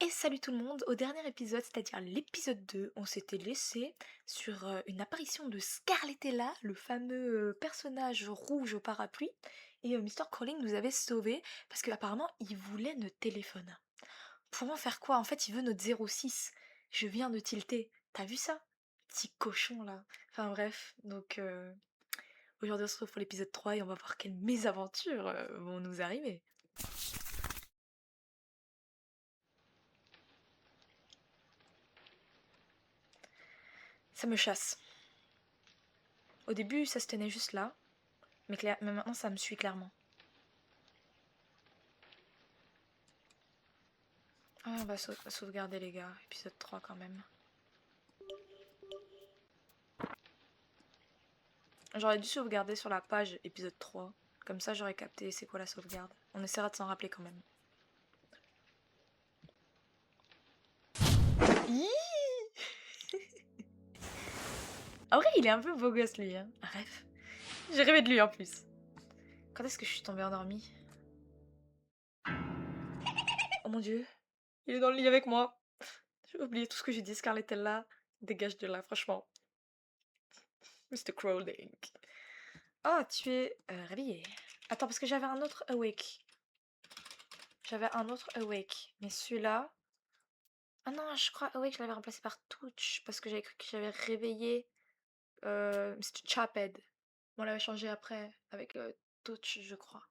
Et salut tout le monde, au dernier épisode, c'est-à-dire l'épisode 2, on s'était laissé sur une apparition de Scarlettella, le fameux personnage rouge au parapluie, et Mr. Crawling nous avait sauvés parce qu'apparemment il voulait notre téléphone. Pour en faire quoi? En fait, il veut notre 06. Je viens de tilter. T'as vu ça? Petit cochon là. Enfin bref, donc aujourd'hui on se retrouve pour l'épisode 3 et on va voir quelles mésaventures vont nous arriver. Ça me chasse. Au début, ça se tenait juste là. Mais maintenant, ça me suit clairement. Ah, on va sauvegarder les gars. Épisode 3 quand même. J'aurais dû sauvegarder sur la page épisode 3. Comme ça, j'aurais capté c'est quoi la sauvegarde. On essaiera de s'en rappeler quand même. En vrai, il est un peu beau gosse lui. Hein. Bref. J'ai rêvé de lui en plus. Quand est-ce que je suis tombée endormie? Oh mon dieu. Il est dans le lit avec moi. J'ai oublié tout ce que j'ai dit. Scarlett est là. Dégage de là, franchement. Mr. Crowling. Oh, tu es réveillé. Attends, parce que j'avais un autre awake. Mais celui-là... Ah non, je crois awake, je l'avais remplacé par touch. Parce que j'avais cru que j'avais réveillé Mr. Chaped. On l'avait changé après avec touch, je crois.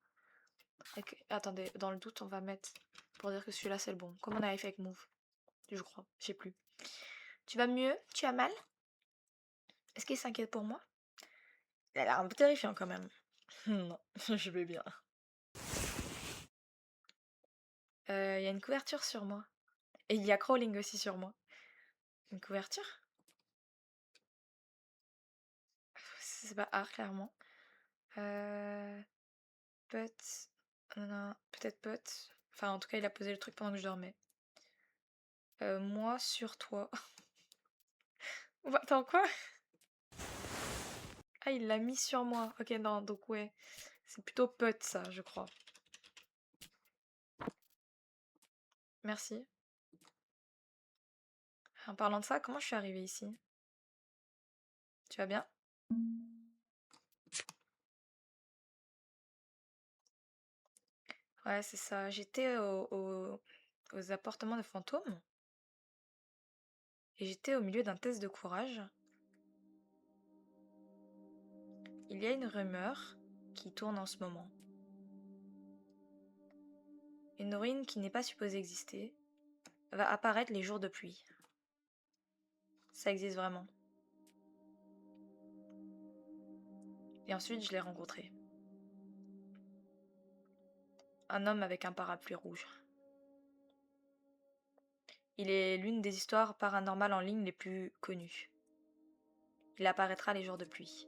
Attendez, dans le doute, on va mettre... Pour dire que celui-là, c'est le bon. Comme on avait fait avec Move. Je crois, je sais plus. Tu vas mieux? Tu as mal? Est-ce qu'il s'inquiète pour moi? Il a l'air un peu terrifiant quand même. Non, je vais bien. Il y a une couverture sur moi. Et il y a Crawling aussi sur moi. Une couverture? C'est pas art, clairement. Pote. Non, peut-être pote. Enfin, en tout cas, il a posé le truc pendant que je dormais. Moi sur toi. Attends, quoi? Ah, il l'a mis sur moi. Ok, non, donc ouais. C'est plutôt pote, ça, je crois. Merci. En parlant de ça, comment je suis arrivée ici? Tu vas bien? Ouais, c'est ça. J'étais aux appartements de fantômes. Et j'étais au milieu d'un test de courage. Il y a une rumeur qui tourne en ce moment. Une ruine qui n'est pas supposée exister va apparaître les jours de pluie. Ça existe vraiment. Et ensuite, je l'ai rencontré. Un homme avec un parapluie rouge. Il est l'une des histoires paranormales en ligne les plus connues. Il apparaîtra les jours de pluie.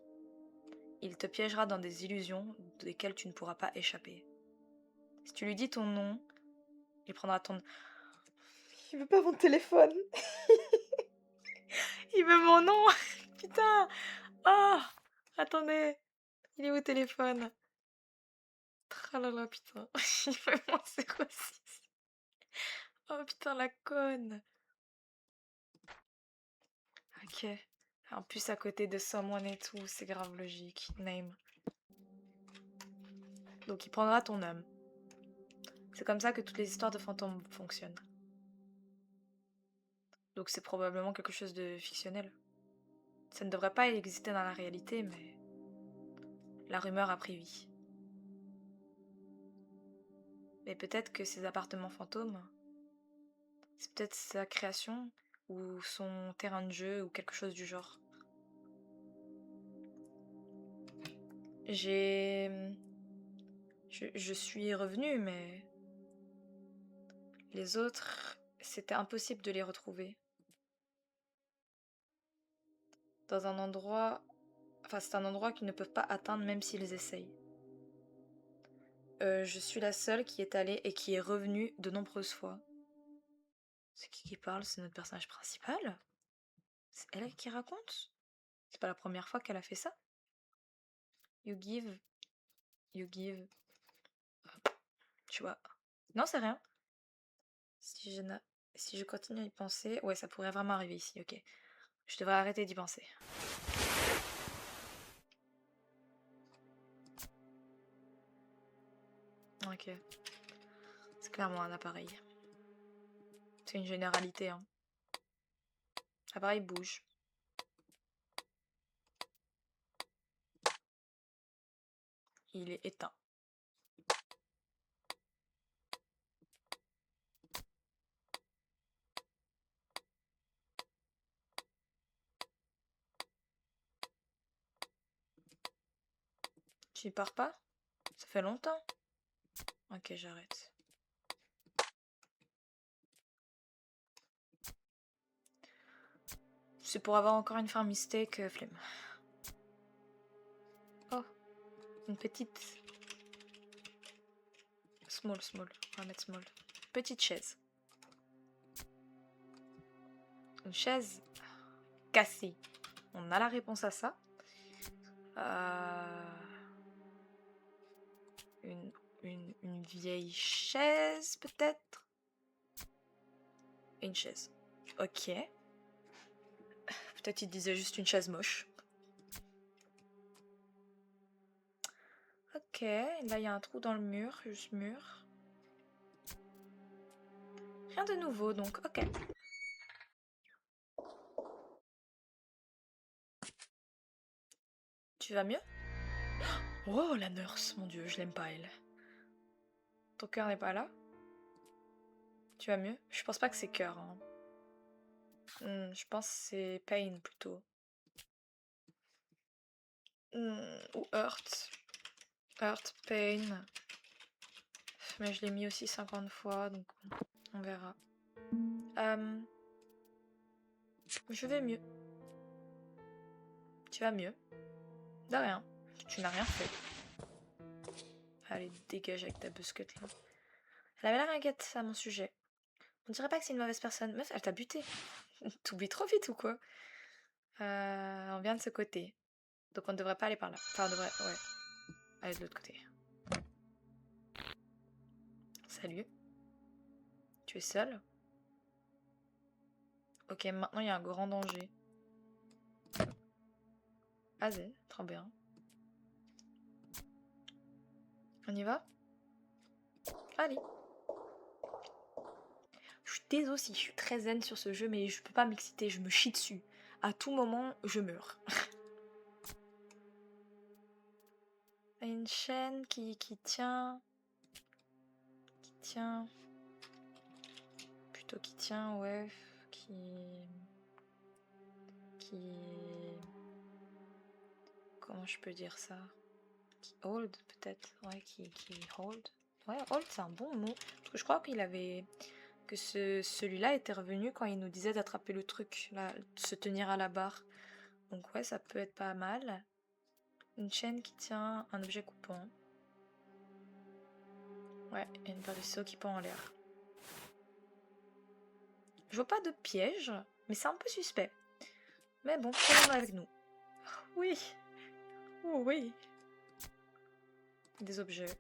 Il te piégera dans des illusions desquelles tu ne pourras pas échapper. Si tu lui dis ton nom, il prendra ton... Il veut pas mon téléphone. Il veut mon nom. Putain. Oh, attendez. Il est au téléphone. Tralala, putain. Il veut mon 06. Oh putain, la conne. Ok. En plus, à côté de someone et tout, c'est grave logique. Name. Donc, il prendra ton âme. C'est comme ça que toutes les histoires de fantômes fonctionnent. Donc, c'est probablement quelque chose de fictionnel. Ça ne devrait pas exister dans la réalité, mais la rumeur a pris vie. Mais peut-être que ces appartements fantômes, c'est peut-être sa création ou son terrain de jeu ou quelque chose du genre. Je suis revenue, mais les autres, c'était impossible de les retrouver. Dans un endroit... Enfin, c'est un endroit qu'ils ne peuvent pas atteindre même s'ils essayent. Je suis la seule qui est allée et qui est revenue de nombreuses fois. C'est qui parle? C'est notre personnage principal? C'est elle qui raconte? C'est pas la première fois qu'elle a fait ça? You give... You give... Tu vois. Non, c'est rien. Si je n'ai... Si je continue à y penser... Ouais, ça pourrait vraiment arriver ici, ok. Je devrais arrêter d'y penser. Ok. C'est clairement un appareil. C'est une généralité, hein. L'appareil bouge. Il est éteint. Tu pars pas? Ça fait longtemps? Ok, j'arrête. C'est pour avoir encore une farm mistake, flemme. Oh, une petite... Small. On va mettre small. Petite chaise. Une chaise cassée. On a la réponse à ça. Une vieille chaise, peut-être? Une chaise. Ok. Peut-être il disait juste une chaise moche. Ok, là il y a un trou dans le mur, juste mur. Rien de nouveau donc, ok. Tu vas mieux? Oh la nurse, mon dieu, je l'aime pas elle. Ton cœur n'est pas là? Tu vas mieux? Je pense pas que c'est cœur. Hein. Je pense que c'est pain plutôt. Ou hurt. Hurt, pain. Mais je l'ai mis aussi 50 fois, donc on verra. Je vais mieux. Tu vas mieux? De rien. Tu n'as rien fait. Allez, dégage avec ta busquette là. Elle avait l'air inquiète à mon sujet. On dirait pas que c'est une mauvaise personne. Meuf, elle t'a buté. T'oublies trop vite ou quoi? On vient de ce côté. Donc on ne devrait pas aller par là. Enfin, on devrait... Ouais. Aller de l'autre côté. Salut. Tu es seul? Ok, maintenant il y a un grand danger. Vas-y, trop bien. On y va? Allez. Je suis désolée si je suis très zen sur ce jeu, mais je peux pas m'exciter, je me chie dessus. À tout moment, je meurs. Une chaîne qui tient... Qui tient... Plutôt qui tient, ouais. Qui... Comment je peux dire ça? Qui hold, peut-être. Ouais, qui hold. Ouais, hold, c'est un bon mot. Parce que je crois qu'il avait... Que celui-là était revenu quand il nous disait d'attraper le truc, là, de se tenir à la barre. Donc ouais, ça peut être pas mal. Une chaîne qui tient un objet coupant. Ouais, et une paire de ciseaux qui pend en l'air. Je vois pas de piège, mais c'est un peu suspect. Mais bon, prenons-le avec nous. Oui. Oh oui. Des objets.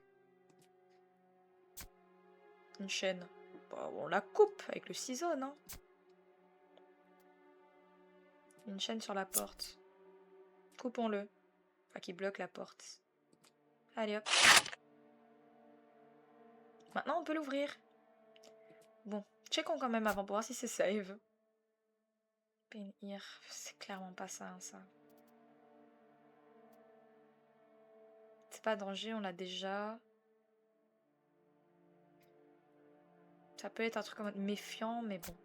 Une chaîne. Bon, on la coupe avec le ciseau, non? Une chaîne sur la porte. Coupons-le. Enfin, qui bloque la porte. Allez hop. Maintenant, on peut l'ouvrir. Bon, checkons quand même avant pour voir si c'est save. Pain here. C'est clairement pas ça, hein, ça. C'est pas danger, on l'a déjà. Ça peut être un truc en mode méfiant, mais bon.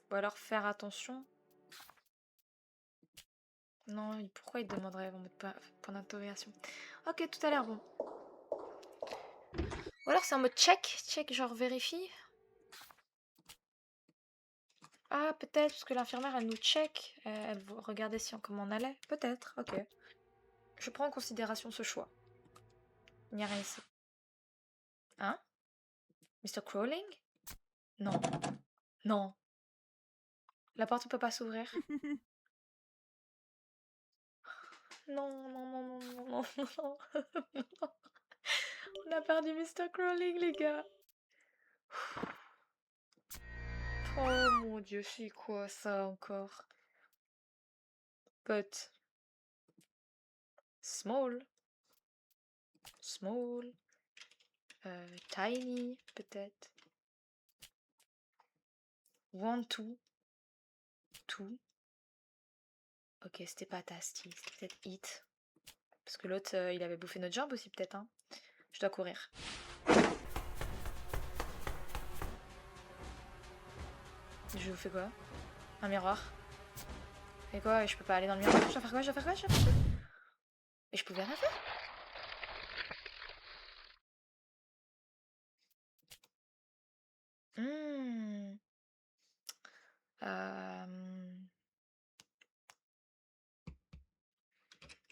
Ou alors faire attention. Non, pourquoi il demanderait en mode point d'interrogation? Ok, tout a l'air bon. Ou alors c'est en mode check, genre vérifie. Ah, peut-être, parce que l'infirmière, elle nous check. Elle regardait si comment on allait. Peut-être, ok. Je prends en considération ce choix. Il n'y a rien ici. Hein? Mr. Crawling? Non. Non. La porte ne peut pas s'ouvrir. Non. On a perdu Mr. Crawling, les gars. Oh mon Dieu, c'est quoi ça encore? But small, small, tiny peut-être. Want to, two. Ok, c'était pas tasty, c'était peut-être eat. Parce que l'autre, il avait bouffé notre jambe aussi peut-être, hein. Je dois courir. Je vous fais quoi? Un miroir. Et quoi? Je peux pas aller dans le miroir? Je dois faire quoi? Je dois faire quoi? Je dois faire quoi? Et je pouvais rien faire? Hmm.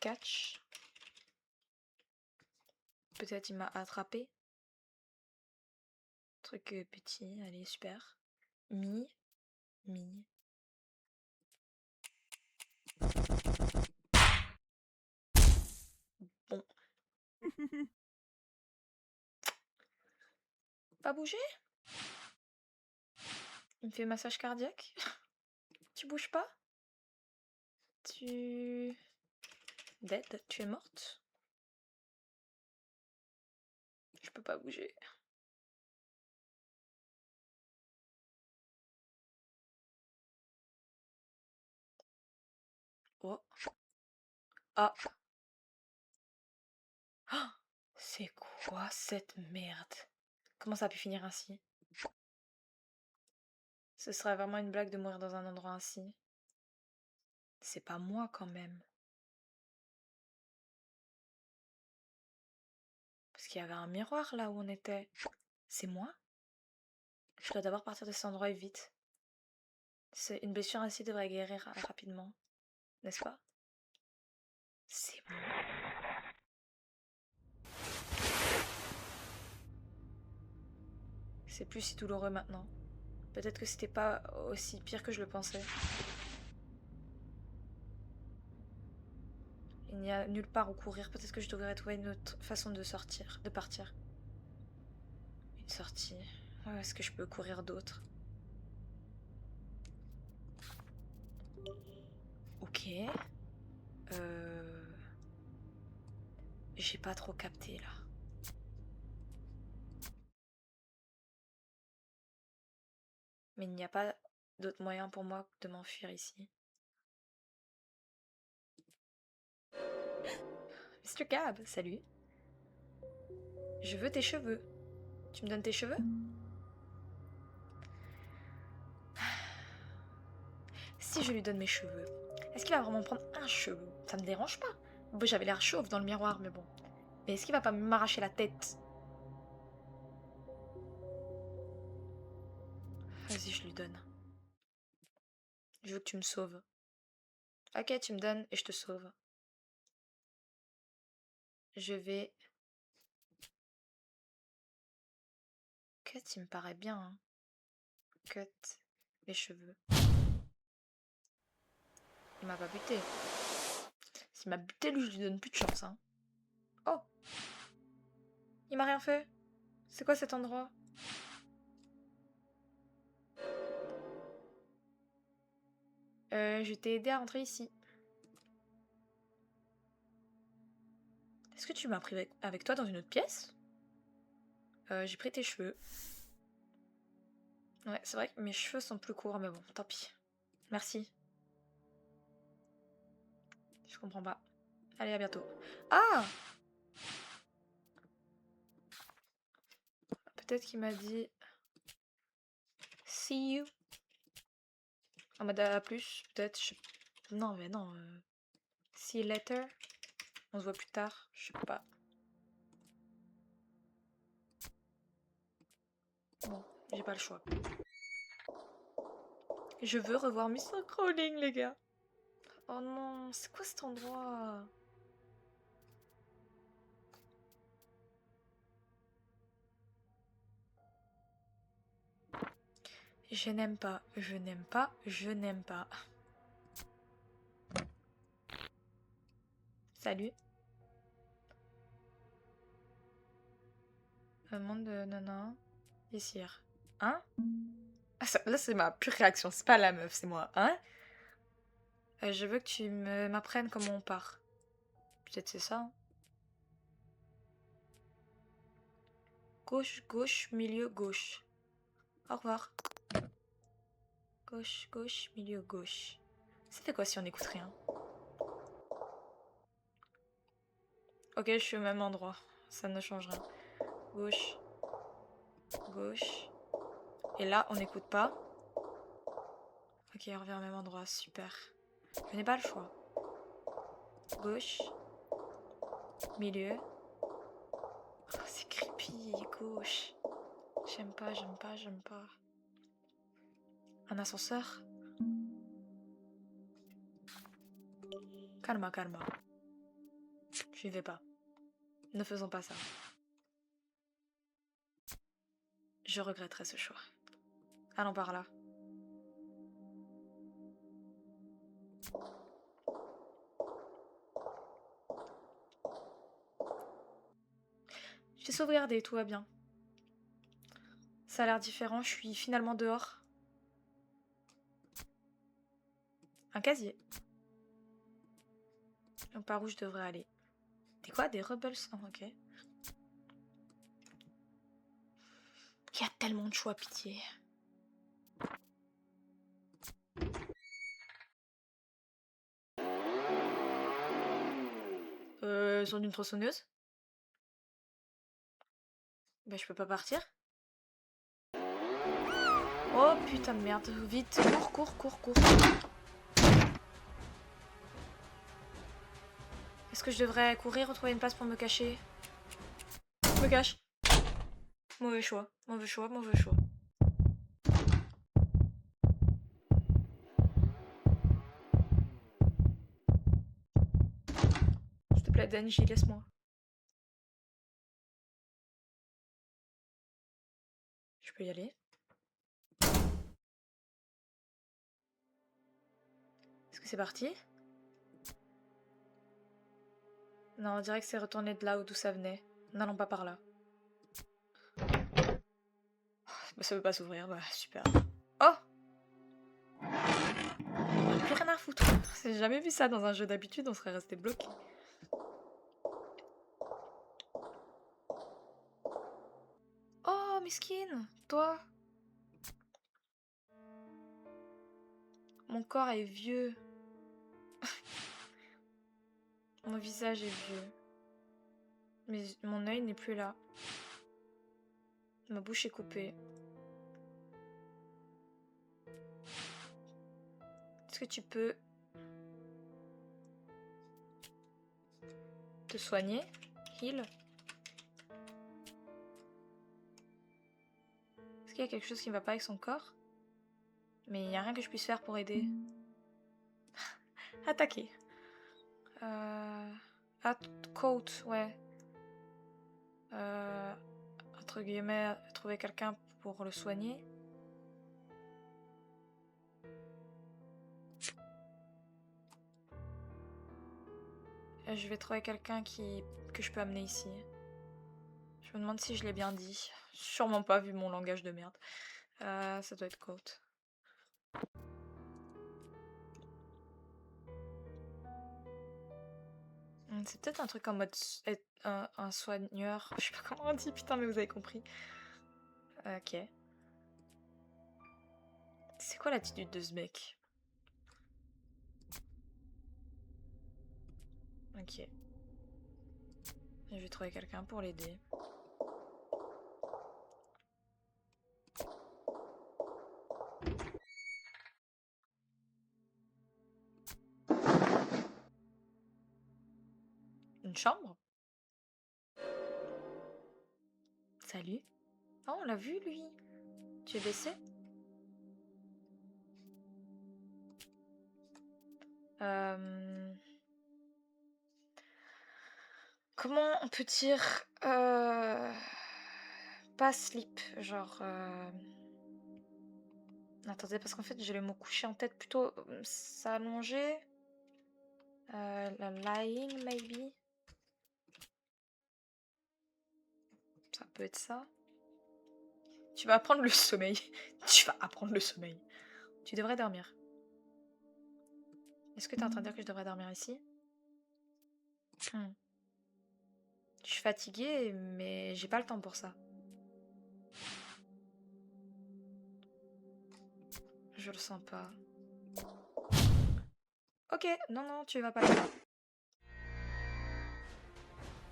Catch. Peut-être il m'a attrapé. Truc petit, allez, super. Mi. Mi. Bon. Pas bouger? Il me fait massage cardiaque? Tu bouges pas? Tu... Dead? Tu es morte? Je peux pas bouger. Oh. Ah. Ah, c'est quoi cette merde? Comment ça a pu finir ainsi? Ce serait vraiment une blague de mourir dans un endroit ainsi. C'est pas moi quand même. Parce qu'il y avait un miroir là où on était. C'est moi? Je dois d'abord partir de cet endroit et vite. C'est une blessure ainsi devrait guérir rapidement. N'est-ce pas? C'est moi. C'est plus si douloureux maintenant. Peut-être que c'était pas aussi pire que je le pensais. Il n'y a nulle part où courir. Peut-être que je devrais trouver une autre façon de sortir, de partir. Une sortie. Où est-ce que je peux courir d'autre? Ok. J'ai pas trop capté là. Mais il n'y a pas d'autre moyen pour moi de m'enfuir ici. Mr. Cab, salut. Je veux tes cheveux. Tu me donnes tes cheveux? Si je lui donne mes cheveux, est-ce qu'il va vraiment prendre un cheveu? Ça me dérange pas. Bon, j'avais l'air chauve dans le miroir, mais bon. Mais est-ce qu'il va pas m'arracher la tête? Vas-y, je lui donne. Je veux que tu me sauves. Ok, tu me donnes et je te sauve. Je vais... Cut, il me paraît bien, hein. Cut les cheveux. Il m'a pas buté. S'il m'a buté, lui, je lui donne plus de chance, hein. Oh! Il m'a rien fait. C'est quoi cet endroit? Je t'ai aidé à rentrer ici. Est-ce que tu m'as pris avec toi dans une autre pièce? J'ai pris tes cheveux. Ouais, c'est vrai que mes cheveux sont plus courts, mais bon, tant pis. Merci. Je comprends pas. Allez, à bientôt. Ah! Peut-être qu'il m'a dit... See you. En mode à plus, peut-être. Non, mais non. See you later. On se voit plus tard. Je sais pas. Bon, j'ai pas le choix. Je veux revoir Mr. Crawling, les gars. Oh non, c'est quoi cet endroit? Je n'aime pas, je n'aime pas, je n'aime pas. Salut. Un monde de nana. Ici. Hein? Ah, là, c'est ma pure réaction. C'est pas la meuf, c'est moi. Hein? Je veux que tu m'apprennes comment on part. Peut-être c'est ça. Hein. Gauche, gauche, milieu, gauche. Au revoir. Gauche, gauche, milieu, gauche. Ça fait quoi si on n'écoute rien? Ok, je suis au même endroit. Ça ne change rien. Gauche, gauche. Et là, on n'écoute pas. Ok, on revient au même endroit. Super. Je n'ai pas le choix. Gauche, milieu. Oh, c'est creepy, gauche. J'aime pas, j'aime pas, j'aime pas. Un ascenseur? Calma, calma. Je n'y vais pas. Ne faisons pas ça. Je regretterai ce choix. Allons par là. J'ai sauvegardé, tout va bien. Ça a l'air différent, je suis finalement dehors. Un casier. Donc par où je devrais aller? Des quoi? Des rebels? Oh, ok. Il y a tellement de choix, pitié. Ils ont une tronçonneuse? Bah je peux pas partir. Oh putain de merde, vite, cours, cours, cours, cours. Est-ce que je devrais courir ou trouver une place pour me cacher? Je me cache. Mauvais choix, mauvais choix, mauvais choix. S'il te plaît, Denji, laisse-moi. Je peux y aller? Est-ce que c'est parti? Non, on dirait que c'est retourné de là d'où ça venait. N'allons pas par là. Bah, ça veut pas s'ouvrir, bah super. Oh! Plus rien à foutre. J'ai jamais vu ça dans un jeu d'habitude, on serait resté bloqué. Oh, mesquine, toi. Mon corps est vieux. Mon visage est vieux. Mais mon œil n'est plus là. Ma bouche est coupée. Est-ce que tu peux te soigner? Heal? Est-ce qu'il y a quelque chose qui ne va pas avec son corps? Mais il n'y a rien que je puisse faire pour aider. Attaquer. Coat, ouais. Entre guillemets, trouver quelqu'un pour le soigner. Je vais trouver quelqu'un que je peux amener ici. Je me demande si je l'ai bien dit. Sûrement pas vu mon langage de merde. Ça doit être Coat. C'est peut-être un truc en mode être un soigneur. Je sais pas comment on dit, putain, mais vous avez compris. Ok. C'est quoi l'attitude de ce mec? Ok. Je vais trouver quelqu'un pour l'aider. Une chambre? Salut. Ah, on l'a vu, lui. Tu es baissé? Comment on peut dire pas slip, genre attendez, parce qu'en fait j'ai le mot coucher en tête, plutôt s'allonger. La lying maybe. Ça peut être ça. Tu vas apprendre le sommeil. Tu vas apprendre le sommeil. Tu devrais dormir. Est-ce que tu es en train de dire que je devrais dormir ici? Hmm. Je suis fatiguée, mais j'ai pas le temps pour ça. Je le sens pas. Ok, non, non, tu vas pas là.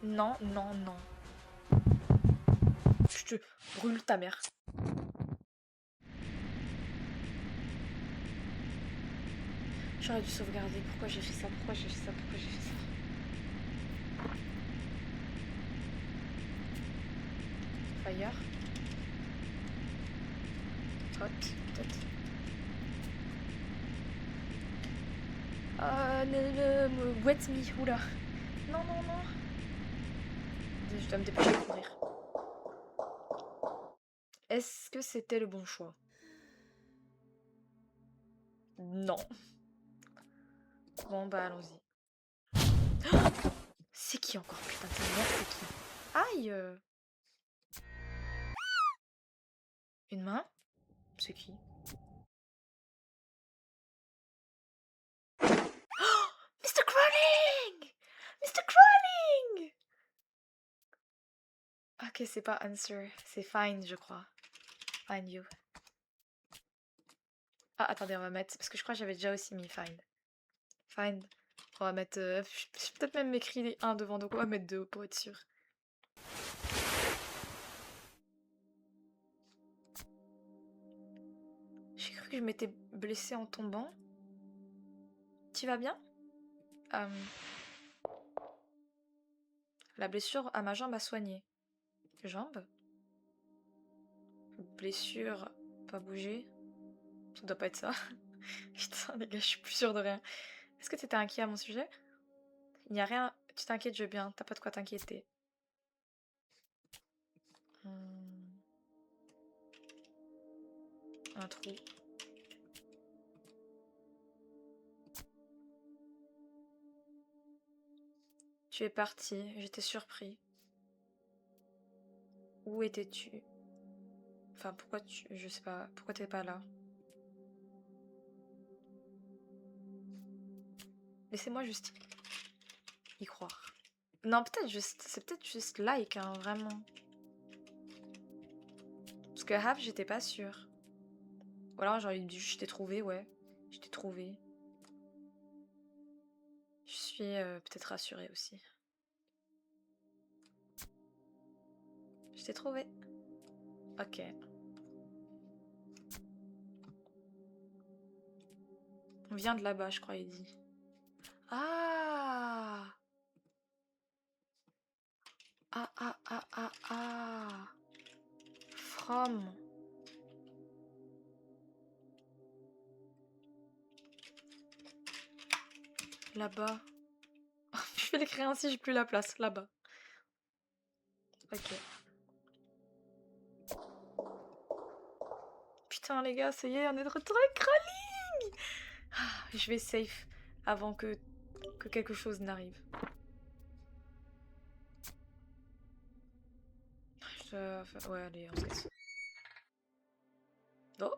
Non, non, non. Je te brûle ta mère. J'aurais dû sauvegarder. Pourquoi j'ai fait ça? Pourquoi j'ai fait ça? Pourquoi j'ai fait ça? Fire. Hot, peut-être. Wet me, oula. Non, non, non. Je dois me dépêcher de courir. Est-ce que c'était le bon choix? Non. Bon, bah allons-y. C'est qui encore? Putain, ta mère, c'est qui? Aïe! Une main? C'est qui? Mr. Crawling! Mr. Crawling! Ok, c'est pas answer, c'est find, je crois. Find you. Ah, attendez, on va mettre... Parce que je crois que j'avais déjà aussi mis find. Find. On va mettre... J'ai peut-être même écrit les 1 devant, donc on va mettre 2 pour être sûr. J'ai cru que je m'étais blessée en tombant. Tu vas bien? La blessure à ma jambe a soigné. Jambe? Blessure, pas bouger. Ça doit pas être ça. Putain, les gars, je suis plus sûre de rien. Est-ce que tu étais inquiet à mon sujet? Il n'y a rien. Tu t'inquiètes, je vais bien. T'as pas de quoi t'inquiéter. Un trou. Tu es parti. J'étais surpris. Où étais-tu? Enfin, pourquoi tu... Je sais pas. Pourquoi t'es pas là? Laissez-moi juste y croire. Non, peut-être juste... C'est peut-être juste like, hein, vraiment. Parce que have, j'étais pas sûre. Ou alors j'aurais dit je t'ai trouvé, ouais. Je t'ai trouvé. Je suis peut-être rassurée aussi. Je t'ai trouvé. Ok. On vient de là-bas, je crois, il dit. Ah! Ah, ah, ah, ah, ah. From. Là-bas. Je vais l'écrire ainsi, j'ai plus la place. Là-bas. Ok. Putain, les gars, ça y est, on est de retour avec Crawling! Ah, je vais safe avant que quelque chose n'arrive. Ouais, allez, on se casse. Oh!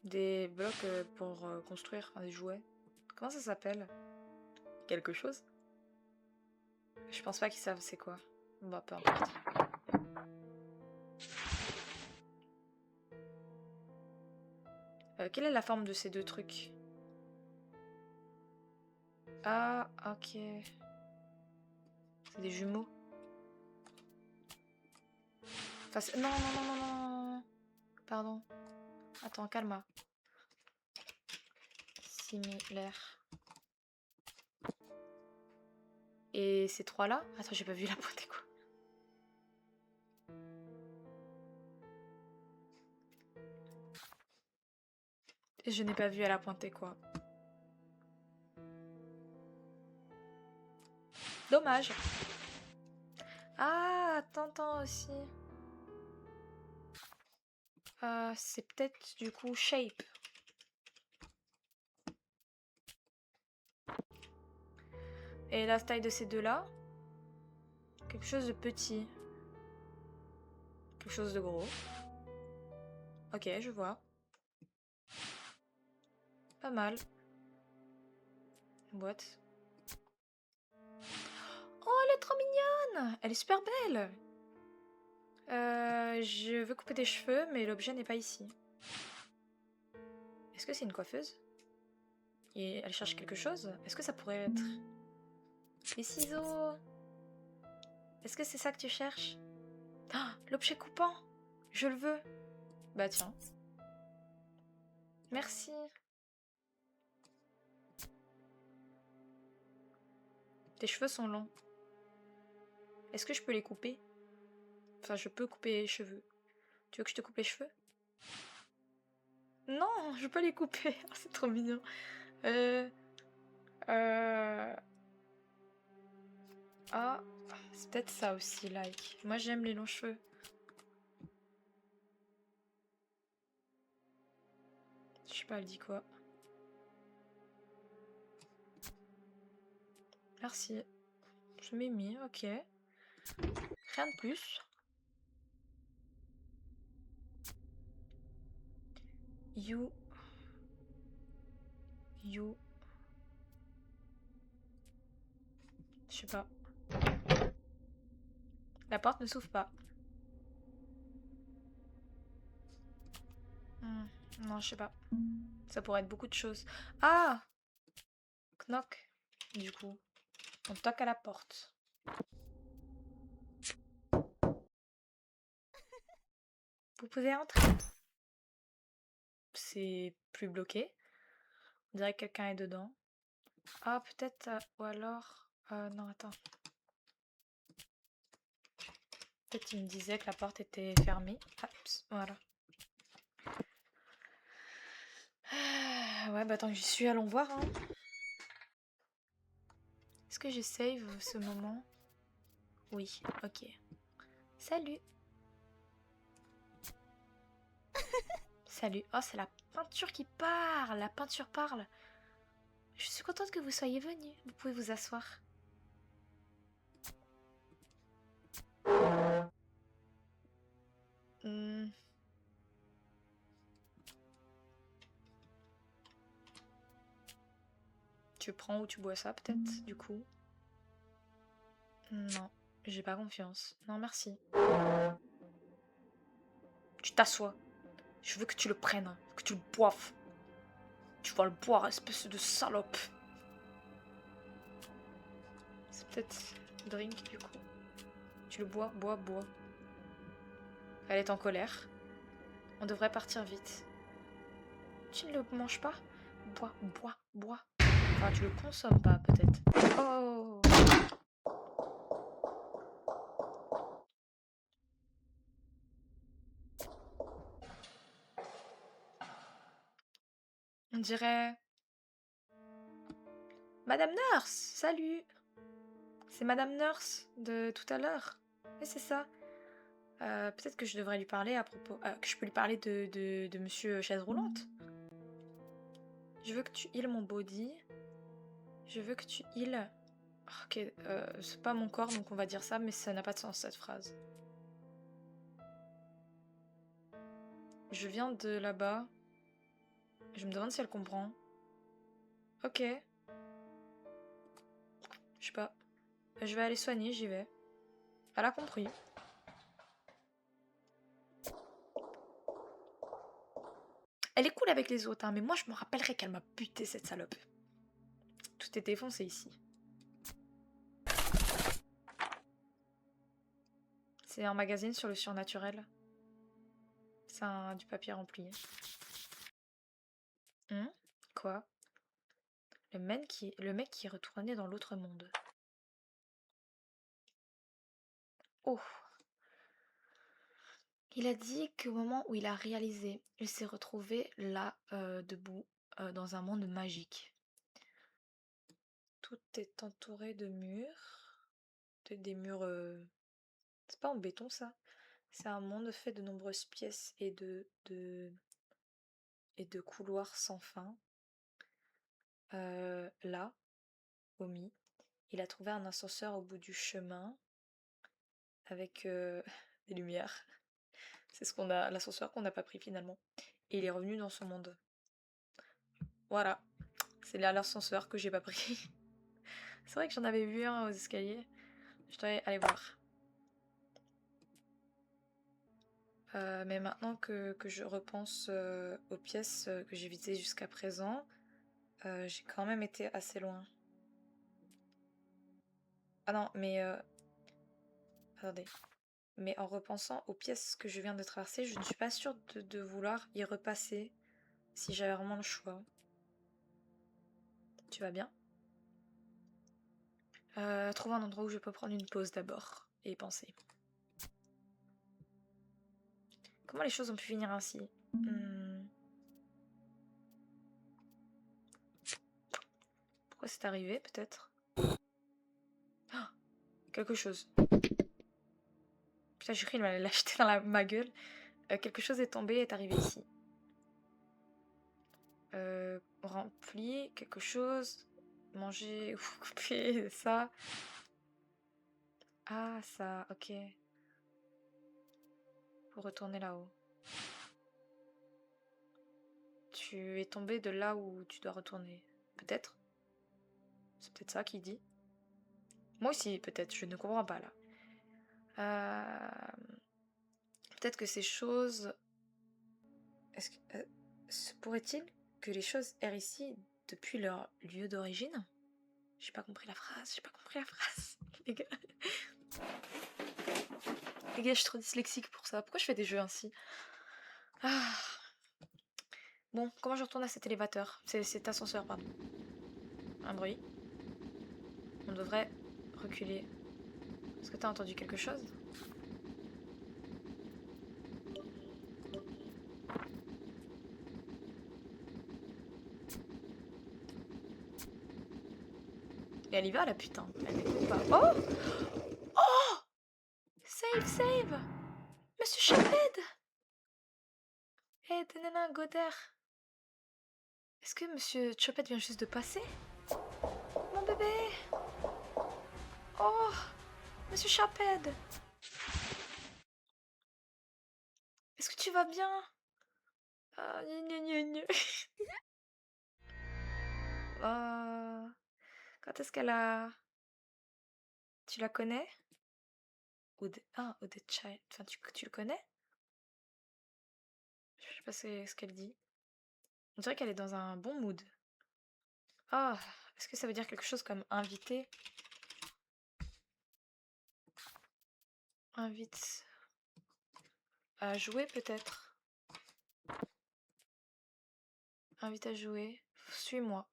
Des blocs pour construire, enfin, des jouets. Comment ça s'appelle? Quelque chose? Je pense pas qu'ils savent c'est quoi. Bah, peu importe. Quelle est la forme de ces deux trucs? Ah, ok. C'est des jumeaux. Enfin, non, non, non, non, non, non. Pardon. Attends, calme. Similaire. Et ces trois-là? Attends, j'ai pas vu la pointe, quoi. Je n'ai pas vu à la pointer, quoi. Dommage. Ah, Tintin aussi. C'est peut-être du coup shape. Et la taille de ces deux-là? Quelque chose de petit. Quelque chose de gros. Ok, je vois. Pas mal. Une boîte. Oh, elle est trop mignonne! Elle est super belle! Je veux couper des cheveux, mais l'objet n'est pas ici. Est-ce que c'est une coiffeuse? Et elle cherche quelque chose? Est-ce que ça pourrait être... Les ciseaux! Est-ce que c'est ça que tu cherches? Ah, l'objet coupant! Je le veux! Bah tiens. Merci. Tes cheveux sont longs. Est-ce que je peux les couper? Enfin, je peux couper les cheveux. Tu veux que je te coupe les cheveux? Non, je peux les couper. Oh, c'est trop mignon. Euh... Euh... Ah, c'est peut-être ça aussi, like. Moi, j'aime les longs cheveux. Je sais pas, elle dit quoi. Merci. Je m'ai mis, ok. Rien de plus. You. You. Je sais pas. La porte ne s'ouvre pas. Non, je sais pas. Ça pourrait être beaucoup de choses. Ah! Knock. Du coup, on toque à la porte. Vous pouvez entrer. C'est plus bloqué. On dirait que quelqu'un est dedans. Ah, peut-être... ou alors... non, attends. Peut-être qu'il me disait que la porte était fermée. Ah, voilà. Ouais, bah tant que j'y suis, allons voir. Hein. Est-ce que je save ce moment? Oui, ok. Salut. Salut. Oh, c'est la peinture qui parle. La peinture parle. Je suis contente que vous soyez venu. Vous pouvez vous asseoir. Hmm. Tu prends ou tu bois ça, peut-être, du coup? Non, j'ai pas confiance. Non, merci. Tu t'assois. Je veux que tu le prennes, que tu le boives. Tu vas le boire, espèce de salope. C'est peut-être drink, du coup. Tu le bois, bois, bois. Elle est en colère. On devrait partir vite. Tu ne le manges pas? Bois, bois, bois. Enfin, tu le consommes pas, peut-être. Oh! On dirait... Madame Nurse! Salut! C'est Madame Nurse de tout à l'heure. Oui, c'est ça. Peut-être que je devrais lui parler à propos... que je peux lui parler de Monsieur Chaise Roulante. Je veux que tu heals mon body. Je veux que tu heals... Ok, c'est pas mon corps, donc on va dire ça, mais ça n'a pas de sens, cette phrase. Je viens de là-bas. Je me demande si elle comprend. Ok. Je sais pas. Je vais aller soigner, j'y vais. Elle a compris. Elle est cool avec les autres, hein, mais moi je me rappellerai qu'elle m'a buté, cette salope. Tout est défoncé ici. C'est un magazine sur le surnaturel. C'est du papier rempli. Quoi? Le mec qui est retourné dans l'autre monde. Oh! Il a dit qu'au moment où il a réalisé, il s'est retrouvé là, debout, dans un monde magique. Tout est entouré de murs. Peut-être des murs... C'est pas en béton, ça? C'est un monde fait de nombreuses pièces et de couloirs sans fin. Là, Omi, il a trouvé un ascenseur au bout du chemin avec des lumières. C'est l'ascenseur qu'on n'a pas pris finalement. Et il est revenu dans son monde. Voilà. C'est là l'ascenseur que j'ai pas pris. C'est vrai que j'en avais vu un aux escaliers. Je dois aller voir. Mais maintenant que je repense aux pièces que j'ai visitées jusqu'à présent, j'ai quand même été assez loin. Ah non, mais... attendez. Mais en repensant aux pièces que je viens de traverser, je ne suis pas sûre de vouloir y repasser si j'avais vraiment le choix. Tu vas bien? Trouver un endroit où je peux prendre une pause d'abord et penser. Comment les choses ont pu finir ainsi? Pourquoi c'est arrivé, peut-être? Ah, quelque chose. Putain, j'ai cru qu'il m'allait l'acheter dans ma gueule. Quelque chose est tombé et est arrivé ici. Rempli, quelque chose. Manger ou couper, ça. Ah, ça, ok. Faut retourner là-haut. Tu es tombé de là où tu dois retourner. Peut-être. C'est peut-être ça qu'il dit. Moi aussi, peut-être. Je ne comprends pas, là. Peut-être que ces choses... Est-ce que... se pourrait-il que les choses errent ici depuis leur lieu d'origine? J'ai pas compris la phrase. Les gars. Les gars, je suis trop dyslexique pour ça. Pourquoi je fais des jeux ainsi? Ah. Bon, comment je retourne à cet élévateur? Cet ascenseur, pardon. Un bruit. On devrait reculer. Est-ce que t'as entendu quelque chose? Et elle y va, la putain. Elle m'écoute pas. Oh! Oh! Save! Monsieur Chaped! Hé, Tanana, Godard! Est-ce que Monsieur Chopet vient juste de passer? Mon bébé! Oh! Monsieur Chaped! Est-ce que tu vas bien? Ah, quand est-ce qu'elle a... Tu la connais? Ode Child. Enfin, tu le connais? Je sais pas ce qu'elle dit. On dirait qu'elle est dans un bon mood. Ah, est-ce que ça veut dire quelque chose comme invité? Invite à jouer peut-être? Invite à jouer. Suis-moi.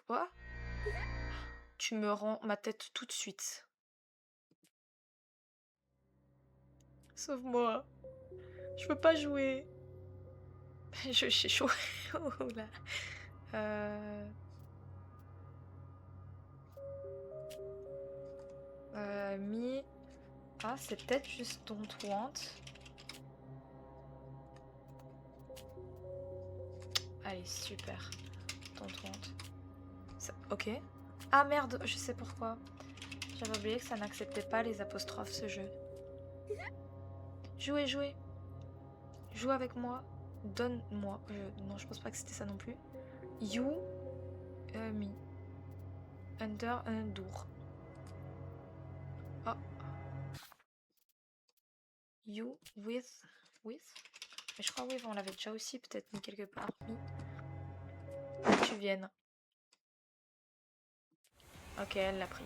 Quoi? Tu me rends ma tête tout de suite. Sauve-moi. Je peux pas jouer. J'ai chaud. Oh là. Mi. Ah, c'est peut-être juste Don't Want. Allez, super. Don't Want. Ok. Ah merde, je sais pourquoi. J'avais oublié que ça n'acceptait pas les apostrophes, ce jeu. Jouez. Joue avec moi. Donne-moi. Non, je pense pas que c'était ça non plus. You. Me. Under. Door. Ah. You. With. Mais je crois oui, on l'avait déjà aussi peut-être mis quelque part. Tu viennes. Ok, elle l'a pris.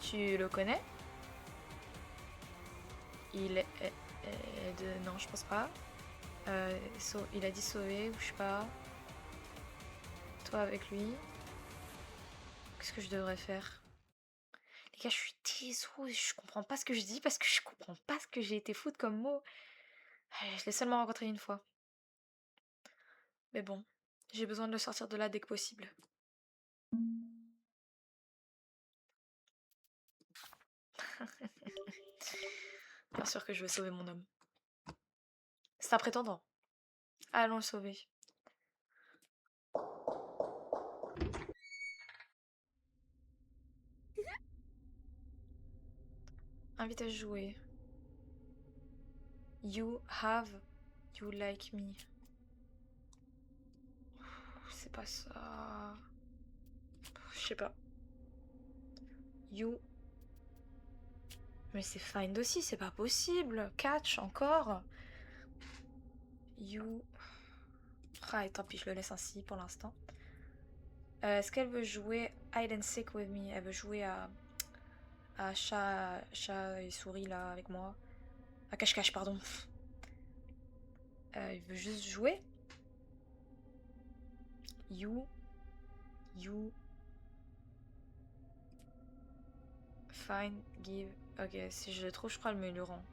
Tu le connais? Il est de... Non, je pense pas. Il a dit sauver, ou je sais pas. Toi avec lui. Qu'est-ce que je devrais faire? Les gars, je suis désolée, je comprends pas ce que je dis parce que je comprends pas ce que j'ai été foutre comme mot. Je l'ai seulement rencontré une fois. Mais bon, j'ai besoin de le sortir de là dès que possible. Bien sûr que je vais sauver mon homme. C'est un prétendant. Allons le sauver. Invite à jouer. You have, you like me. C'est pas ça. Je sais pas. You. Mais c'est find aussi, c'est pas possible. Catch encore. You. Ah, et tant pis, je le laisse ainsi pour l'instant. Est-ce qu'elle veut jouer hide and seek with me? Elle veut jouer à chat et souris là avec moi. À cache-cache, pardon. Il veut juste jouer. You. Find, give. Ok, si je le trouve, je crois le me le rend.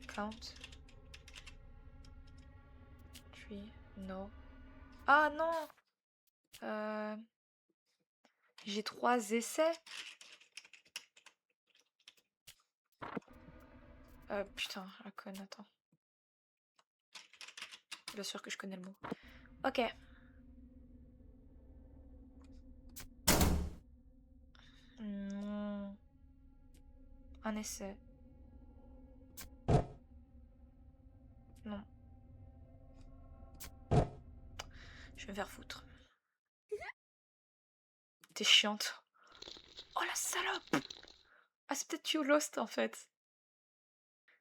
Count. 3. No. Ah non! J'ai 3 essais. Putain, la conne, attends. Bien sûr que je connais le mot. Ok. Non. Un essai. Non. Je vais me faire foutre. T'es chiante. Oh la salope! Ah, c'est peut-être You Lost en fait.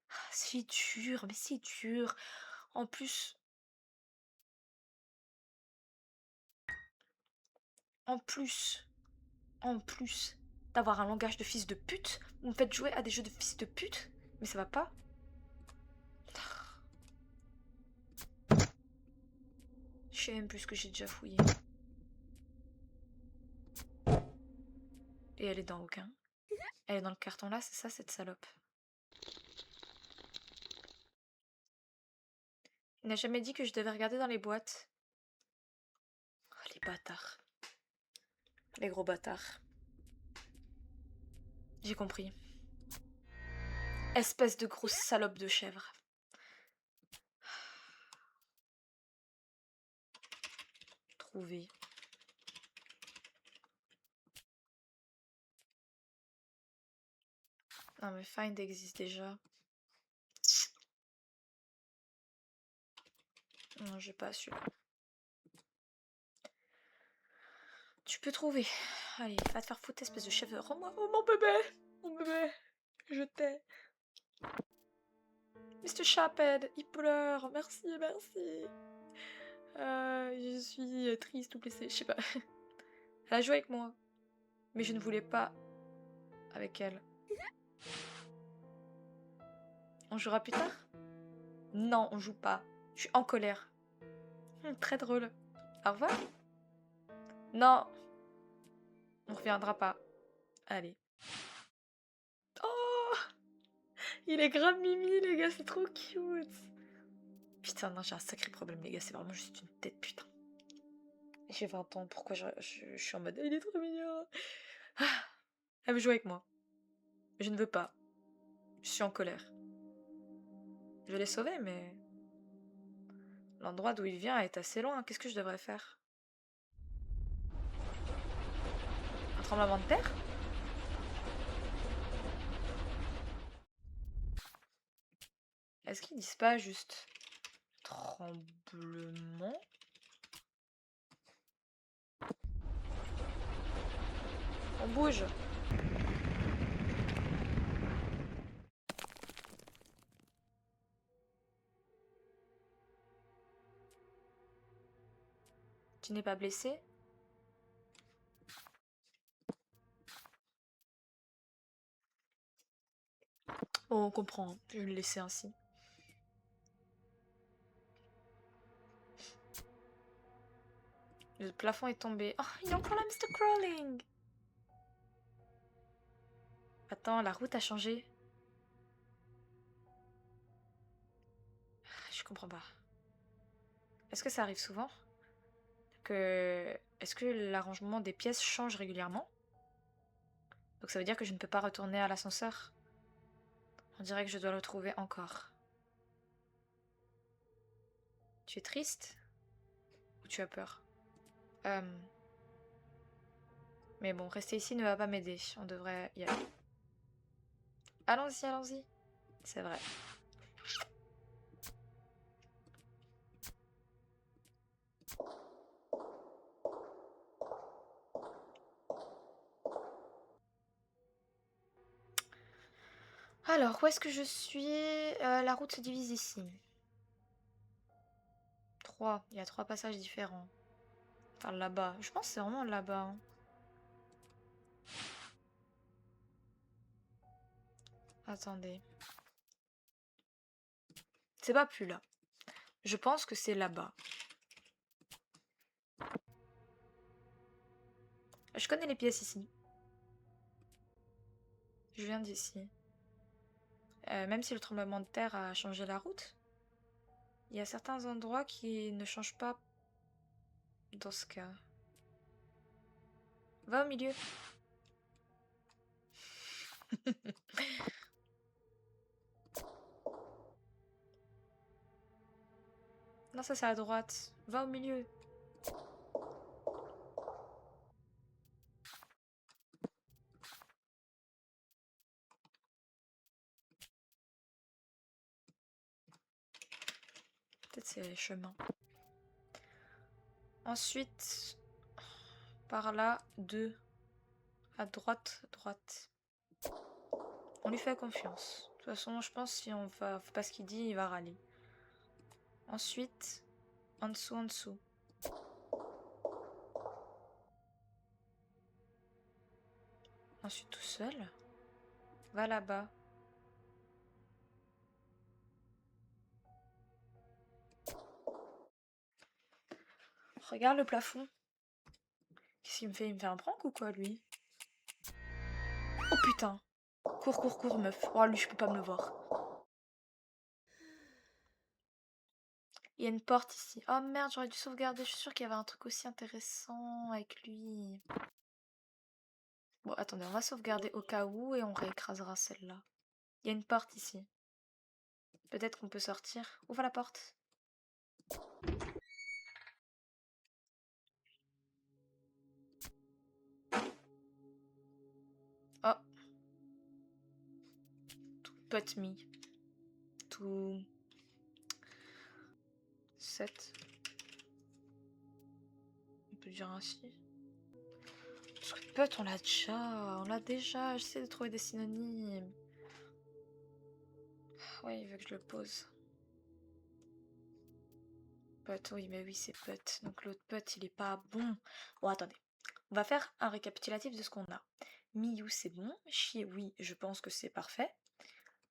Ah, c'est dur, mais c'est dur. En plus. En plus. En plus d'avoir un langage de fils de pute, vous me faites jouer à des jeux de fils de pute? Mais ça va pas? Je sais même plus ce que j'ai déjà fouillé. Et elle est dans aucun. Elle est dans le carton là, c'est ça cette salope. Il n'a jamais dit que je devais regarder dans les boîtes. Oh, les bâtards. Les gros bâtards. J'ai compris. Espèce de grosse salope de chèvre. Trouvé. Non mais Find existe déjà. Non, j'ai pas celui-là. Tu peux trouver. Allez, va te faire foutre, espèce de chèvre. Rends-moi, oh mon bébé! Mon bébé! Je t'ai. Mr. Chaped, il pleure. Merci, merci. Je suis triste ou blessée, je sais pas. Elle a joué avec moi. Mais je ne voulais pas avec elle. On jouera plus tard? Non, on joue pas. Je suis en colère. Très drôle. Au revoir. Non. On reviendra pas. Allez. Oh! Il est grave mimi, les gars, c'est trop cute. Putain, non, j'ai un sacré problème, les gars. C'est vraiment juste une tête, putain. J'ai 20 ans, pourquoi je suis en mode... Il est trop mignon. Ah, elle veut jouer avec moi. Je ne veux pas. Je suis en colère. Je l'ai sauvé, mais... L'endroit d'où il vient est assez loin. Qu'est-ce que je devrais faire? Un tremblement de terre? Est-ce qu'ils disent pas juste... Tremblement? On bouge. Tu n'es pas blessé? Oh, on comprend. Je vais le laisser ainsi. Le plafond est tombé. Oh, il y a encore là, Mr. Crawling. Attends, la route a changé. Je comprends pas. Est-ce que ça arrive souvent? Est-ce que l'arrangement des pièces change régulièrement? Donc ça veut dire que je ne peux pas retourner à l'ascenseur? On dirait que je dois le trouver encore. Tu es triste? Ou tu as peur? Mais bon, rester ici ne va pas m'aider. On devrait y aller. Allons-y, allons-y. C'est vrai. Alors, où est-ce que je suis? La route se divise ici. 3. Il y a 3 passages différents. Enfin, là-bas. Je pense que c'est vraiment là-bas. Hein. Attendez. C'est pas plus là. Je pense que c'est là-bas. Je connais les pièces ici. Je viens d'ici. Même si le tremblement de terre a changé la route, il y a certains endroits qui ne changent pas dans ce cas. Va au milieu. Non, ça c'est à droite. Va au milieu. Peut-être c'est les chemins. Ensuite, par là, 2. À droite, droite. On lui fait confiance. De toute façon, je pense que si on fait pas ce qu'il dit, il va râler. Ensuite, en dessous, en dessous. Ensuite, tout seul. Va là-bas. Regarde le plafond. Qu'est-ce qu'il me fait? Il me fait un prank ou quoi, lui? Oh putain! Cours, cours, cours, meuf. Oh, lui, je peux pas me le voir. Il y a une porte ici. Oh merde, j'aurais dû sauvegarder. Je suis sûre qu'il y avait un truc aussi intéressant avec lui. Bon, attendez, on va sauvegarder au cas où et on réécrasera celle-là. Il y a une porte ici. Peut-être qu'on peut sortir. Ouvre la porte. Oh. Tout put me. Tout... 7. On peut dire ainsi. Parce que put, on l'a déjà. On l'a déjà. J'essaie de trouver des synonymes. Ouais, il veut que je le pose. Put, oui, mais oui, c'est put. Donc l'autre put, il est pas bon. Bon, attendez. On va faire un récapitulatif de ce qu'on a. Miyu, c'est bon. Shi, oui, je pense que c'est parfait.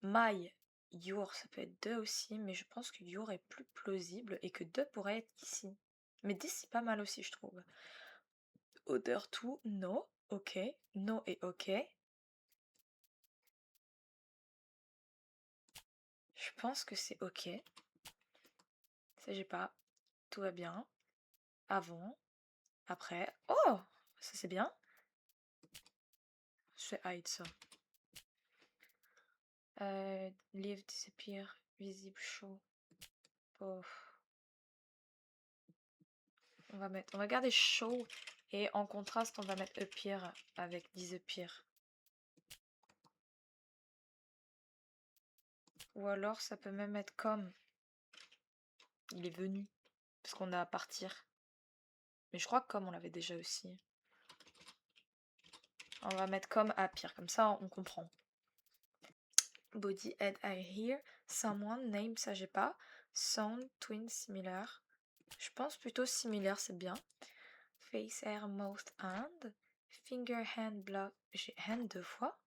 Mai, Your, ça peut être 2 aussi, mais je pense que Your est plus plausible et que 2 pourrait être ici. Mais 10, c'est pas mal aussi, je trouve. Odeur tout, no, ok. No et ok. Je pense que c'est ok. Ça, j'ai pas. Tout va bien. Avant, après. Oh! Ça, c'est bien. Je fais hide ça. Leave, disappear, visible, show. Oh. On va garder show et en contraste, on va mettre appear avec disappear. Ou alors, ça peut même être comme. Il est venu. Parce qu'on a à partir. Mais je crois que comme on l'avait déjà aussi. On va mettre comme appear. Comme ça, on comprend. Body, head, I hear. Someone, name, ça j'ai pas. Sound, twin, similar. Je pense plutôt similaire, c'est bien. Face, hair, mouth, hand. Finger, hand, blood. J'ai hand 2 fois.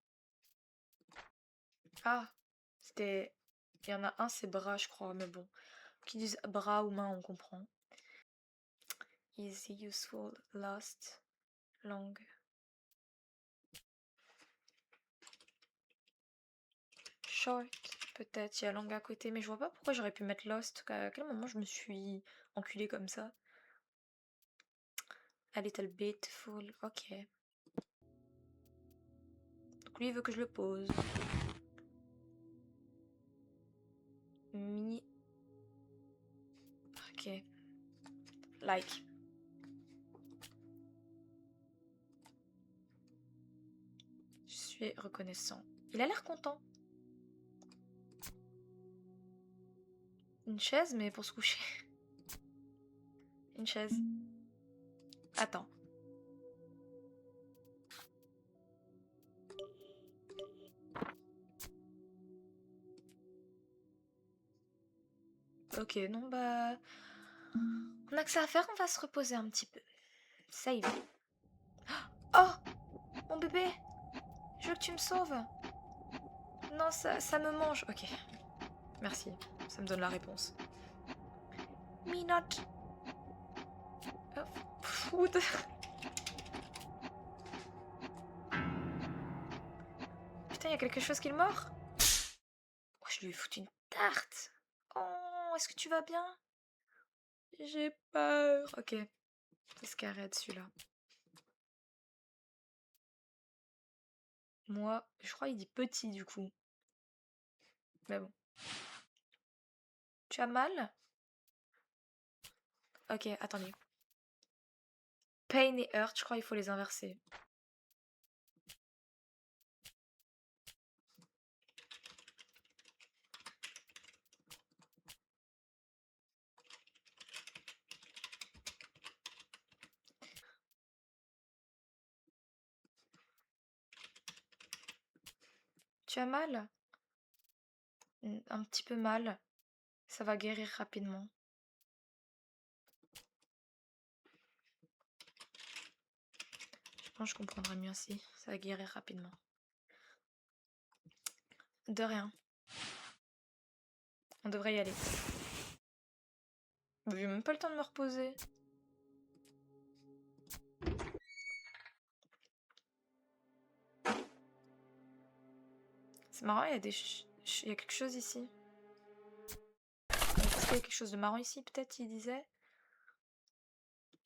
Ah, c'était... Il y en a un, c'est bras, je crois, mais bon. Qui disent bras ou main, on comprend. Easy, useful, lost, long. Short, peut-être. Il y a long à côté, mais je vois pas pourquoi j'aurais pu mettre lost. À quel moment je me suis enculée comme ça? A little bit, full, ok. Donc lui, il veut que je le pose. Mi... Ok. Like. suis reconnaissant. Il a l'air content. Une chaise, mais pour se coucher. Une chaise. Attends. Ok, non, bah... On a que ça à faire, on va se reposer un petit peu. Save. Oh! Mon bébé! Je veux que tu me sauves. Non, ça me mange. Ok. Merci. Ça me donne la réponse. Me not. Food. Putain, il y a quelque chose qui le mord. Oh, je lui ai foutu une tarte. Oh, est-ce que tu vas bien? J'ai peur. Ok. C'est scarade celui-là. Moi, je crois qu'il dit petit du coup. Mais bon. Tu as mal? Ok, attendez. Pain et hurt, je crois qu'il faut les inverser. Tu as mal? Un petit peu mal. Ça va guérir rapidement. Je pense que je comprendrai mieux si. Ça va guérir rapidement. De rien. On devrait y aller. J'ai même pas le temps de me reposer. C'est marrant, il y a il y a quelque chose ici. Est-ce qu'il y a quelque chose de marrant ici, peut-être, il disait?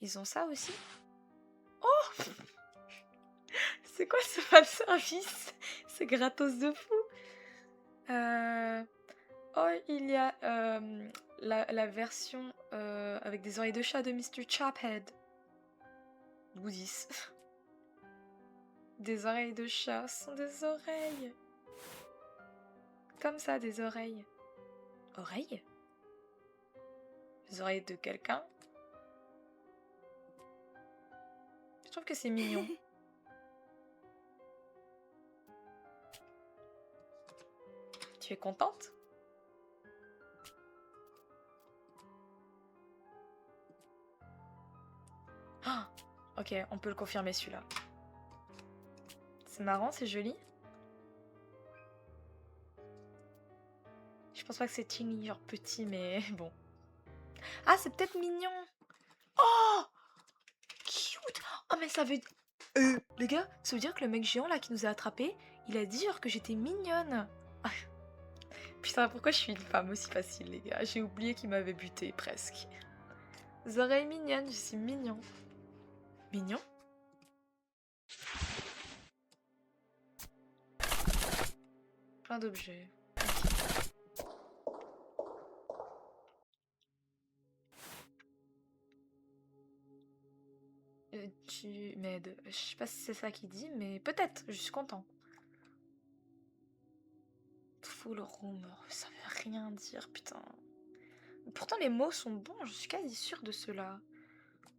Ils ont ça aussi? Oh! C'est quoi ce fan service? C'est gratos de fou. Oh, il y a la version avec des oreilles de chat de Mr. Chaphead. Goodies. Des oreilles de chat, ce sont des oreilles. Comme ça, des oreilles. Oreilles? Les oreilles de quelqu'un? Je trouve que c'est mignon. Tu es contente? Ah, ok, on peut le confirmer celui-là. C'est marrant, c'est joli. Je pense pas que c'est teeny, genre petit, mais bon. Ah, c'est peut-être mignon. Oh! Cute! Oh, mais ça veut... les gars, ça veut dire que le mec géant là qui nous a attrapés, il a dit genre que j'étais mignonne. Ah, putain, pourquoi je suis une femme aussi facile, les gars? J'ai oublié qu'il m'avait buté, presque. Les oreilles mignonnes, je suis mignon. Mignon? Plein d'objets. Tu m'aides. Je sais pas si c'est ça qu'il dit, mais peut-être, je suis content. Full room, ça veut rien dire, putain. Pourtant, les mots sont bons, je suis quasi sûre de cela.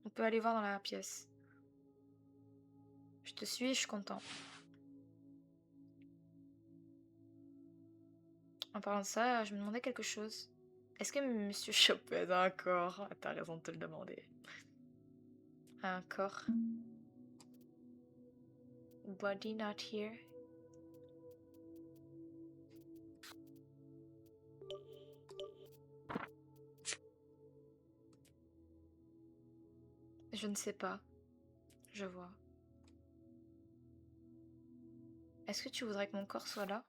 On peut aller voir dans la pièce. Je te suis, je suis content. En parlant de ça, je me demandais quelque chose. Est-ce que Monsieur Chopin a un corps? Ah, t'as raison de te le demander. A un corps? Body not here. Je ne sais pas. Je vois. Est-ce que tu voudrais que mon corps soit là?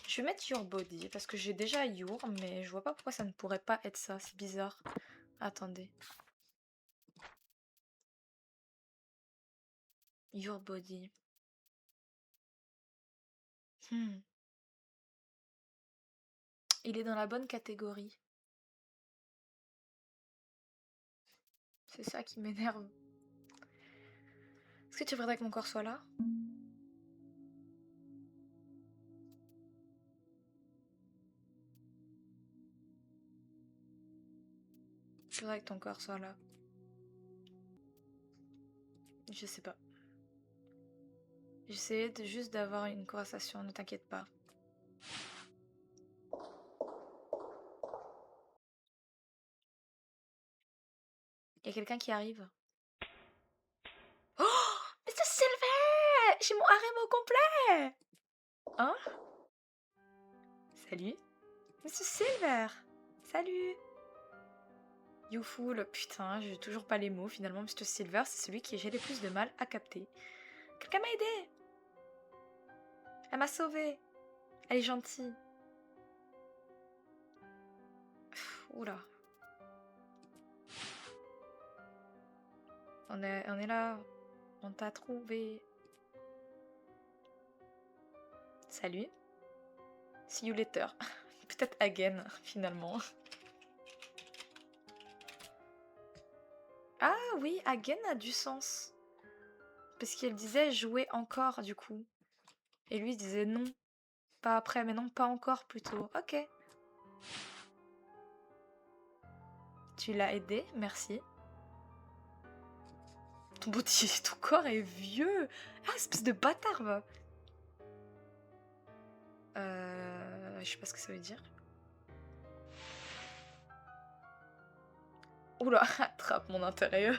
Je vais mettre Your Body parce que j'ai déjà Your, mais je vois pas pourquoi ça ne pourrait pas être ça. C'est bizarre. Attendez. Your Body. Hmm. Il est dans la bonne catégorie. C'est ça qui m'énerve. Est-ce que tu voudrais que mon corps soit là? Je voudrais que ton corps soit là. Je sais pas. J'essayais juste d'avoir une conversation, ne t'inquiète pas. Il y a quelqu'un qui arrive. Oh! Mr. Silver! J'ai mon harem au complet! Hein? Salut? Monsieur Silver! Salut! Youfoul, putain, j'ai toujours pas les mots. Finalement, Mr. Silver, c'est celui qui j'ai le plus de mal à capter. Quelqu'un m'a aidé! Elle m'a sauvé! Elle est gentille. Oula. On est là. On t'a trouvé. Salut. See you later. Peut-être again, finalement. Ah oui, again a du sens. Parce qu'elle disait jouer encore, du coup. Et lui disait non. Pas après, mais non, pas encore plutôt. Ok. Tu l'as aidé, merci. Ton corps est vieux. Ah, espèce de bâtard, va. Je sais pas ce que ça veut dire. Oula, attrape mon intérieur.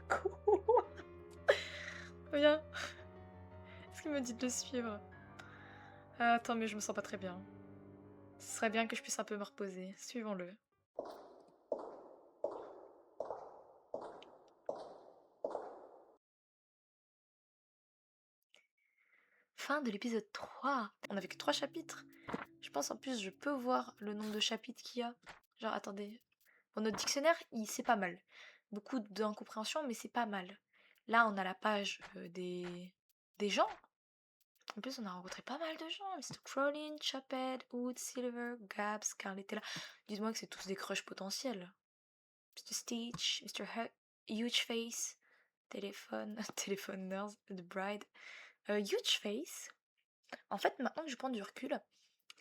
Quoi? Viens. Est-ce qu'il me dit de le suivre? Attends, mais je me sens pas très bien. Ce serait bien que je puisse un peu me reposer. Suivons-le. Fin de l'épisode 3. On avait que 3 chapitres. Je pense en plus je peux voir le nombre de chapitres qu'il y a. Genre, attendez. Bon, notre dictionnaire, c'est pas mal. Beaucoup d'incompréhension, mais c'est pas mal. Là, on a la page des gens. En plus, on a rencontré pas mal de gens. Mr. Crowlin, Chaped, Wood, Silver, Gabs, Carletella. Dites-moi que c'est tous des crushs potentiels. Mr. Stitch, Mr. Huge Face, Téléphone, Téléphone Nurse, The Bride. Huge Face. En fait, maintenant que je prends du recul,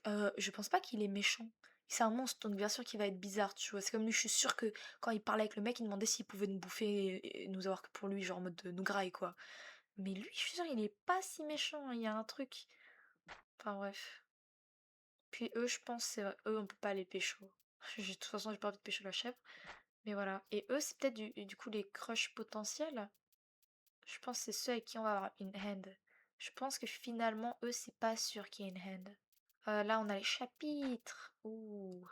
je pense pas qu'il est méchant. C'est un monstre, donc bien sûr qu'il va être bizarre, tu vois. C'est comme lui, je suis sûre que quand il parlait avec le mec, il demandait s'il pouvait nous bouffer et nous avoir que pour lui, genre en mode nous graille, quoi. Mais lui, je suis sûre, il est pas si méchant, il y a un truc. Enfin bref. Puis eux, je pense, c'est vrai, eux, on peut pas les pécho. De toute façon, j'ai pas envie de pécho la chèvre. Mais voilà. Et eux, c'est peut-être du coup les crushs potentiels. Je pense que c'est ceux avec qui on va avoir une hand. Je pense que finalement, eux, c'est pas sûr qu'il y ait une hand. Là, on a les chapitres. Ouh.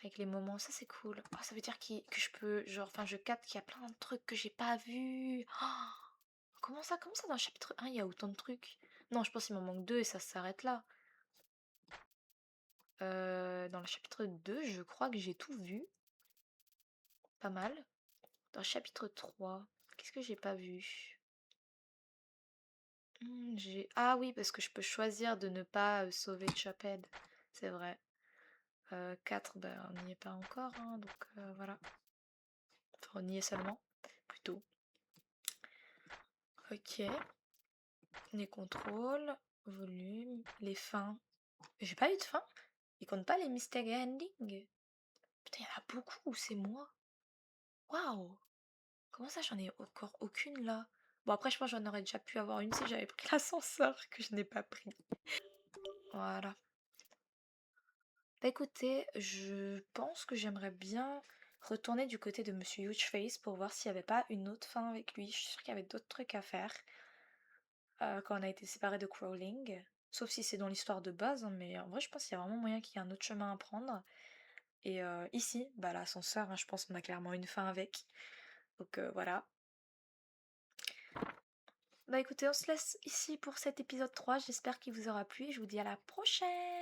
Avec les moments, ça c'est cool. Oh, ça veut dire que je peux, genre, enfin, je capte qu'il y a plein de trucs que j'ai pas vus. Oh, comment ça dans le chapitre 1, il y a autant de trucs? Non, je pense qu'il m'en manque 2 et ça s'arrête là. Dans le chapitre 2, je crois que j'ai tout vu. Pas mal. Dans le chapitre 3, qu'est-ce que j'ai pas vu? Ah oui, parce que je peux choisir de ne pas sauver Chaped. C'est vrai. 4, ben, on n'y est pas encore, hein, donc voilà. Enfin, on y est seulement, plutôt. Ok. Les contrôles, volume, les fins. J'ai pas eu de fin? Ils comptent pas les mystery endings? Putain, il y en a beaucoup, ou c'est moi? Waouh! Comment ça, j'en ai encore aucune là? Bon, après, je pense que j'en aurais déjà pu avoir une si j'avais pris l'ascenseur que je n'ai pas pris. Voilà. Bah écoutez, je pense que j'aimerais bien retourner du côté de Monsieur Hugeface pour voir s'il n'y avait pas une autre fin avec lui. Je suis sûre qu'il y avait d'autres trucs à faire quand on a été séparés de Crawling. Sauf si c'est dans l'histoire de base, hein, mais en vrai, je pense qu'il y a vraiment moyen qu'il y ait un autre chemin à prendre. Et ici, bah l'ascenseur, hein, je pense qu'on a clairement une fin avec. Donc voilà. Bah écoutez, on se laisse ici pour cet épisode 3. J'espère qu'il vous aura plu et je vous dis à la prochaine!